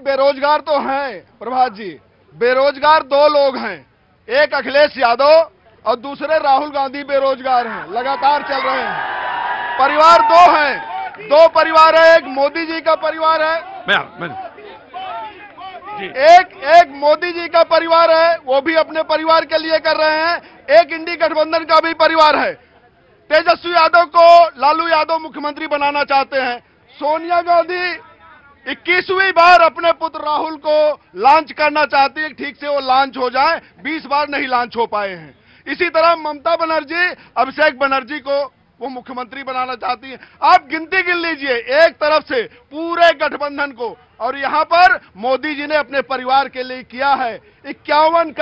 बेरोजगार तो हैं प्रभात जी, बेरोजगार दो लोग हैं, एक अखिलेश यादव और दूसरे राहुल गांधी बेरोजगार हैं, लगातार चल रहे हैं। परिवार दो हैं, दो परिवार है, एक मोदी जी का परिवार है, एक मोदी जी का परिवार है, वो भी अपने परिवार के लिए कर रहे हैं, एक इंडी गठबंधन का भी परिवार है। तेजस्वी यादव को लालू यादव मुख्यमंत्री बनाना चाहते हैं। सोनिया गांधी 21वीं बार अपने पुत्र राहुल को लॉन्च करना चाहती है, ठीक से वो लॉन्च हो जाए, 20 बार नहीं लॉन्च हो पाए हैं। इसी तरह ममता बनर्जी अभिषेक बनर्जी को वो मुख्यमंत्री बनाना चाहती हैं। आप गिनती गिन लीजिए, एक तरफ से पूरे गठबंधन को, और यहां पर मोदी जी ने अपने परिवार के लिए किया है 51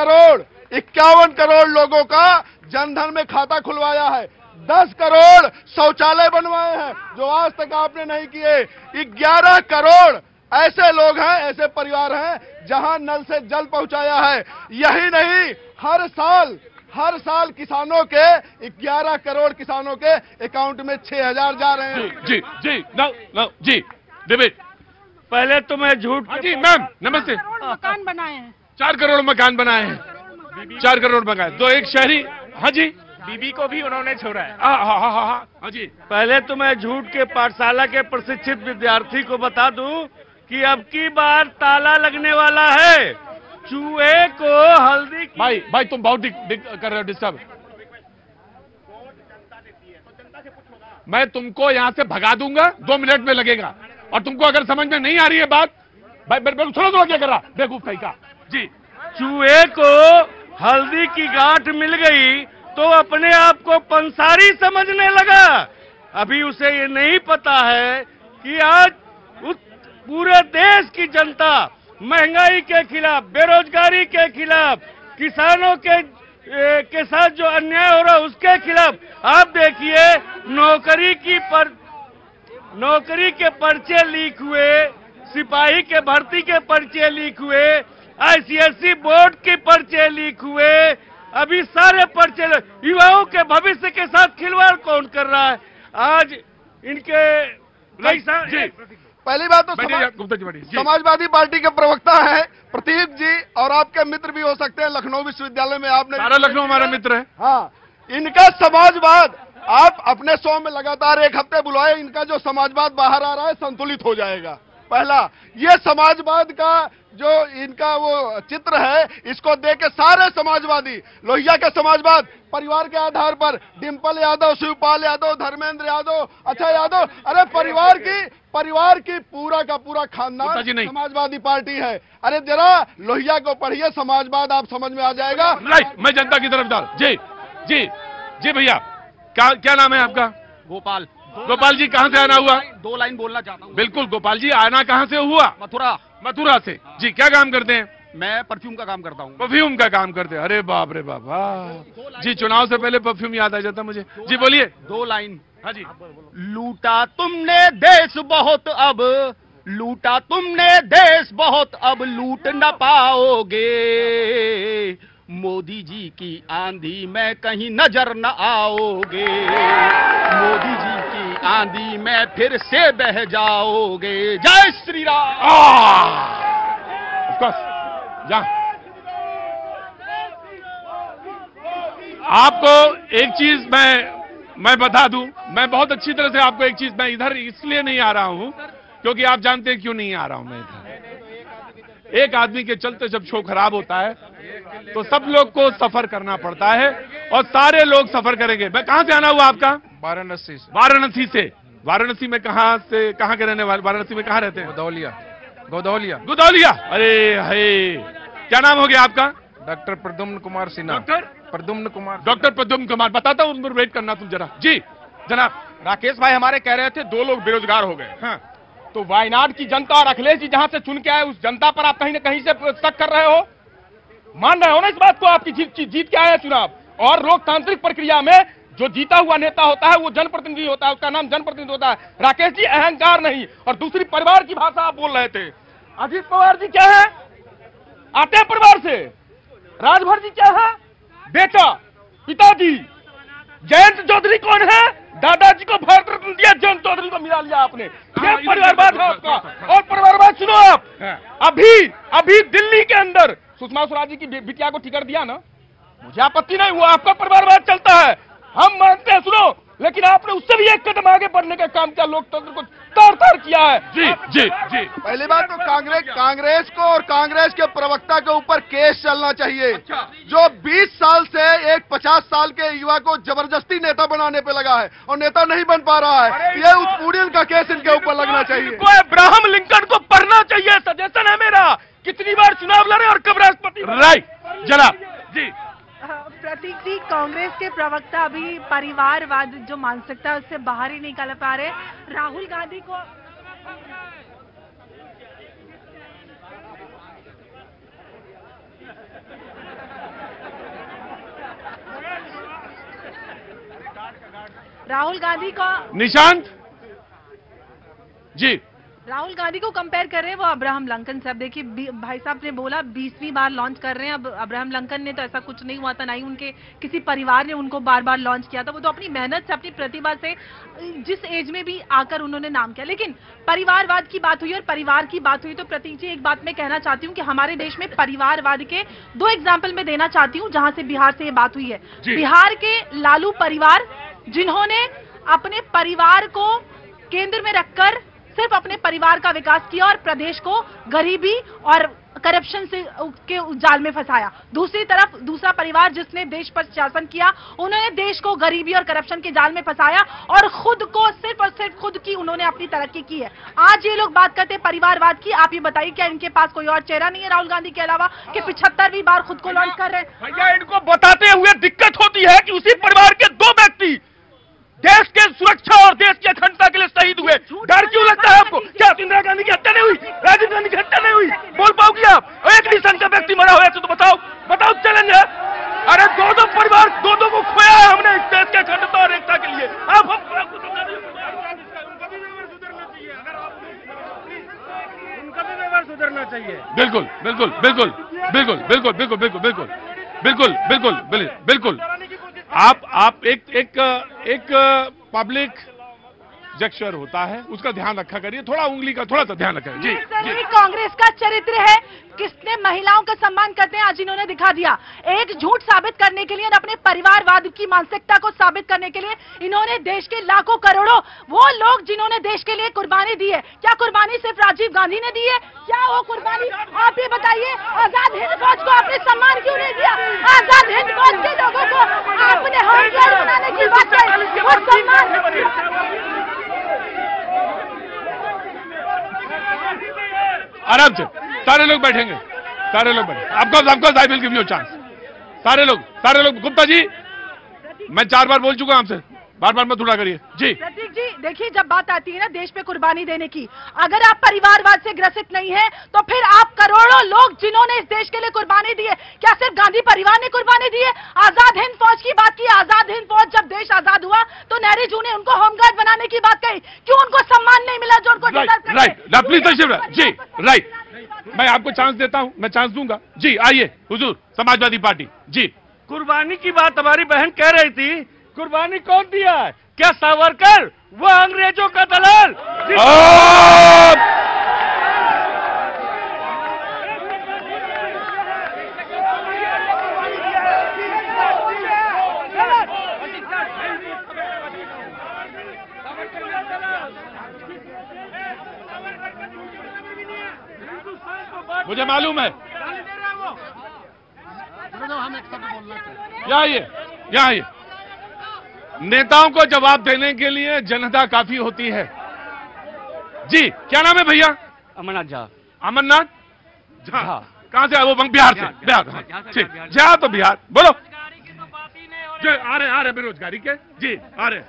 करोड़ लोगों का जनधन में खाता खुलवाया है, 10 करोड़ शौचालय बनवाए हैं जो आज तक आपने नहीं किए, 11 करोड़ ऐसे लोग हैं, ऐसे परिवार हैं जहां नल से जल पहुंचाया है। यही नहीं, हर साल किसानों के 11 करोड़ किसानों के अकाउंट में 6000 जा रहे हैं। जी देवे, पहले तो मैं झूठ। जी मैम नमस्ते। मकान बनाए हैं, 4 करोड़ मकान बनाए हैं, 4 करोड़ मकान, तो एक शहरी। हाँ जी, बीबी को भी उन्होंने छोड़ा है। हाँ जी। पहले तो मैं झूठ के पाठशाला के प्रशिक्षित विद्यार्थी को बता दूं कि अब की बार ताला लगने वाला है। चूहे को हल्दी की... भाई तुम बहुत कर रहे हो डिस्टर्ब। मैं तुमको यहाँ से भगा दूंगा, 2 मिनट में लगेगा, और तुमको अगर समझ में नहीं आ रही है बात, भाई थोड़ा क्या कर रहा बेवकूफ कहीं का। जी, चूहे को हल्दी की गांठ मिल गई तो अपने आप को पंसारी समझने लगा। अभी उसे ये नहीं पता है कि आज पूरे देश की जनता महंगाई के खिलाफ, बेरोजगारी के खिलाफ, किसानों के साथ जो अन्याय हो रहा है उसके खिलाफ। आप देखिए, नौकरी के पर्चे लीक हुए, सिपाही के भर्ती के पर्चे लीक हुए, आईसीएसई बोर्ड के पर्चे लीक हुए, अभी सारे पर्चे। युवाओं के भविष्य के साथ खिलवाड़ कौन कर रहा है? आज इनके पहली बात तो समाजवादी पार्टी के प्रवक्ता हैं प्रतीक जी, और आपके मित्र भी हो सकते हैं, लखनऊ विश्वविद्यालय में आपने। सारा लखनऊ हमारा मित्र है। हाँ, इनका समाजवाद आप अपने शो में लगातार 1 हफ्ते बुलाए, इनका जो समाजवाद बाहर आ रहा है संतुलित हो जाएगा। पहला, ये समाजवाद का जो इनका वो चित्र है, इसको देख के सारे समाजवादी, लोहिया का समाजवाद परिवार के आधार पर, डिंपल यादव, शिवपाल यादव, धर्मेंद्र यादव, अच्छा यादव, अरे परिवार की पूरा का पूरा खानदान समाजवादी पार्टी है। अरे जरा लोहिया को पढ़िए, समाजवाद आप समझ में आ जाएगा। राइट, मैं जनता की तरफदार। जी भैया, क्या नाम है आपका? गोपाल जी, कहाँ से आना हुआ? 2 लाइन बोलना चाहता हूँ। बिल्कुल गोपाल जी, आना कहाँ से हुआ? मथुरा से। जी, क्या काम करते हैं? मैं परफ्यूम का काम करता हूँ। परफ्यूम का काम करते हैं? अरे बाप रे बाप, जी चुनाव से पहले परफ्यूम याद आ जाता मुझे। जी बोलिए। 2 लाइन। हाँ जी। लूटा तुमने देश बहुत, अब लूटा तुमने देश बहुत, अब लूट न पाओगे। मोदी जी की आंधी में कहीं नजर न आओगे। मोदी जी की आंधी में फिर से बह जाओगे। जय श्री राम। जा, आपको एक चीज मैं बता दूं, मैं बहुत अच्छी तरह से आपको एक चीज, मैं इधर इसलिए नहीं आ रहा हूं क्योंकि आप जानते हैं क्यों नहीं आ रहा हूं मैं इधर। एक आदमी के चलते जब शो खराब होता है तो सब लोग को सफर करना पड़ता है, और सारे लोग सफर करेंगे। मैं कहां से आना हुआ आपका? वाराणसी से। वाराणसी में कहां के रहने वाले? वाराणसी में कहां रहते हैं? गुदौलिया। अरे है, क्या नाम हो गया आपका? डॉक्टर प्रद्युम्न कुमार सिन्हा। डॉक्टर प्रद्युम्न कुमार, बताता हूं, उन पर वेट करना तुम जरा। जी जनाब। राकेश भाई हमारे कह रहे थे 2 लोग बेरोजगार हो गए। हाँ, तो वायनाड की जनता और अखिलेश जी जहां से चुन के आए, उस जनता पर आप कहीं न कहीं से शक कर रहे हो? मान रहे हो ना इस बात को? आपकी जीत के आया चुनाव, और लोकतांत्रिक प्रक्रिया में जो जीता हुआ नेता होता है वो जनप्रतिनिधि होता है, उसका नाम जनप्रतिनिधि होता है। राकेश जी, अहंकार नहीं। और दूसरी, परिवार की भाषा आप बोल रहे थे। अजीत पवार जी क्या है? आते परिवार से। राजभर जी क्या है? बेटा, पिताजी। जयंत चौधरी कौन है? दादाजी को भारत रत्न दिया, जयंत चौधरी को मिला लिया आपने। ये परिवारवाद है आपका। और परिवारवाद सुनो आप, अभी दिल्ली के अंदर सुषमा स्वराज जी की बिटिया को टिकट दिया ना, मुझे आपत्ति नहीं हुआ, आपका परिवारवाद चलता है, हम मानते हैं। सुनो, लेकिन आपने उससे भी एक कदम आगे बढ़ने का काम किया, लोकतंत्र को तार-तार किया है। जी पहली बात तो कांग्रेस को और कांग्रेस के प्रवक्ता के ऊपर केस चलना चाहिए। जो 20 साल से एक 50 साल के युवा को जबरदस्ती नेता बनाने पे लगा है और नेता नहीं बन पा रहा है, ये उस पुड़ियल का केस इनके ऊपर लगना चाहिए। अब्राहम लिंकन को पढ़ना चाहिए, सजेशन है मेरा। कितनी बार चुनाव लड़े और कब राष्ट्रपति। राइट जनाब जी। प्रतीक जी, कांग्रेस के प्रवक्ता अभी परिवारवाद जो मानसिकता है उससे बाहर ही निकल पा रहे। राहुल गांधी को निशांत जी, राहुल गांधी को कंपेयर कर रहे हैं वो अब्राहम लिंकन से। अब देखिए, भाई साहब ने बोला 20वीं बार लॉन्च कर रहे हैं। अब अब्राहम लिंकन ने तो ऐसा कुछ नहीं हुआ था, ना ही उनके किसी परिवार ने उनको बार बार लॉन्च किया था। वो तो अपनी मेहनत से, अपनी प्रतिभा से जिस एज में भी आकर उन्होंने नाम किया। लेकिन परिवारवाद की बात हुई और परिवार की बात हुई तो प्रतीक जी, एक बात मैं कहना चाहती हूँ कि हमारे देश में परिवारवाद के 2 एग्जाम्पल मैं देना चाहती हूँ, जहां से बिहार से ये बात हुई है। बिहार के लालू परिवार, जिन्होंने अपने परिवार को केंद्र में रखकर सिर्फ अपने परिवार का विकास किया और प्रदेश को गरीबी और करप्शन से के जाल में फंसाया। दूसरी तरफ दूसरा परिवार जिसने देश पर शासन किया, उन्होंने देश को गरीबी और करप्शन के जाल में फंसाया और खुद को सिर्फ और सिर्फ खुद की उन्होंने अपनी तरक्की की है। आज ये लोग बात करते हैं परिवारवाद की। आप ये बताइए, क्या इनके पास कोई और चेहरा नहीं है राहुल गांधी के अलावा कि 75वीं बार खुद को लॉन्च कर रहे हैं? भैया, इनको बताते हुए दिक्कत होती है कि उसी परिवार के 2 व्यक्ति देश के सुरक्षा और देश की अखंडता के लिए शहीद हुए। डर क्यों लगता है आपको? क्या इंदिरा गांधी की हत्या नहीं हुई? राजीव गांधी की हत्या नहीं हुई? बोल पाओगी आप? एक निशान का व्यक्ति मरा हुआ है तो बताओ चैलेंज है। अरे 2 परिवार, 2 को खोया है हमने इस देश के अखंडता और एकता के लिए। आप उनका भी व्यवहार सुधरना चाहिए। बिल्कुल बिल्कुल बिल्कुल बिल्कुल बिल्कुल बिल्कुल बिल्कुल बिल्कुल बिल्कुल बिल्कुल बिल्कुल। आप एक पब्लिक जेस्चर होता है, उसका ध्यान रखा करिए, थोड़ा उंगली का थोड़ा सा ध्यान रखा जी। कांग्रेस का चरित्र है, किसने महिलाओं का सम्मान करते हैं आज इन्होंने दिखा दिया। एक झूठ साबित करने के लिए और अपने परिवारवाद की मानसिकता को साबित करने के लिए इन्होंने देश के लाखों करोड़ों वो लोग जिन्होंने देश के लिए कुर्बानी दी है, क्या कुर्बानी सिर्फ राजीव गांधी ने दी है? क्या वो कुर्बानी, आप ये बताइए, आजाद हिंद फौज को आपने सम्मान क्यों नहीं दिया? आजाद हिंद फौज के लोगों को आपने हथियार बनाने की बात है, वो सम्मान। आराम से सारे लोग बैठेंगे, सारे लोग बैठे। आपको I will give you chance. सारे लोग गुप्ता जी, मैं 4 बार बोल चुका आपसे, बार बार मत उड़ा करिए जी। प्रतीक जी, देखिए, जब बात आती है ना देश पे कुर्बानी देने की, अगर आप परिवारवाद से ग्रसित नहीं है तो फिर आप करोड़ों लोग जिन्होंने इस देश के लिए कुर्बानी दी है, क्या सिर्फ गांधी परिवार ने कुर्बानी दी है? आजाद हिंद फौज की बात की, आजाद हिंद फौज जब देश आजाद हुआ तो नेहरू जी ने उनको होमगार्ड बनाने की बात कही, क्यों उनको सम्मान नहीं मिला जो उनको राइट जी। राइट, मैं आपको चांस देता हूं, मैं चांस दूंगा जी। आइए हुजूर, समाजवादी पार्टी जी। कुर्बानी की बात हमारी बहन कह रही थी, कुर्बानी कौन दिया है? क्या सावरकर? वो अंग्रेजों का दलाल। मुझे मालूम है। यहाँ आइए। नेताओं को जवाब देने के लिए जनता काफी होती है जी। क्या नाम है भैया? अमरनाथ झा। अमरनाथ झा, कहाँ से? वो बिहार से। बिहार, झा तो बिहार। बोलो जो आ रहे बेरोजगारी के जी, आ रहे।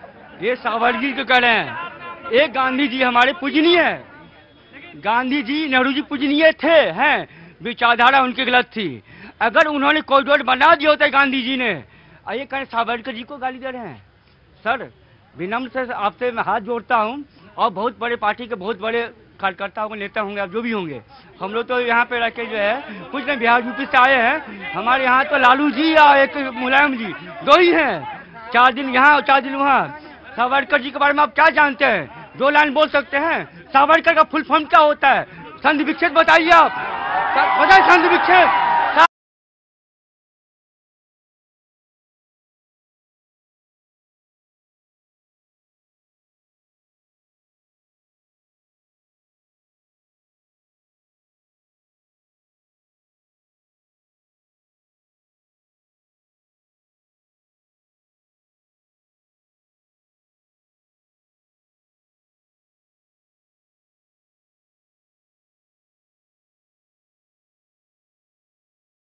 ये सावरकर जी को कह रहे हैं, एक गांधी जी हमारे पूजनीय है। गांधी जी, नेहरू जी पूजनीय थे, हैं, विचारधारा उनकी गलत थी। अगर उन्होंने कॉरिडोर बना दिया होता गांधी जी ने, आइए कहें सावरकर जी को गाली दे रहे हैं। सर, विनम्र से आपसे मैं हाथ जोड़ता हूं, और बहुत बड़े पार्टी के बहुत बड़े कार्यकर्ता होंगे, नेता होंगे, आप जो भी होंगे, हम लोग तो यहाँ पे रह के जो है कुछ नहीं, बिहार यूपी से आए हैं। हमारे यहाँ तो लालू जी और एक मुलायम जी 2 ही हैं, 4 दिन यहाँ और 4 दिन वहाँ। सावरकर जी के बारे में आप क्या जानते हैं? 2 लाइन बोल सकते हैं? सावरकर का फुल फॉर्म क्या होता है? संधि विच्छेद बताइए आप, बताइए संधि विच्छेद।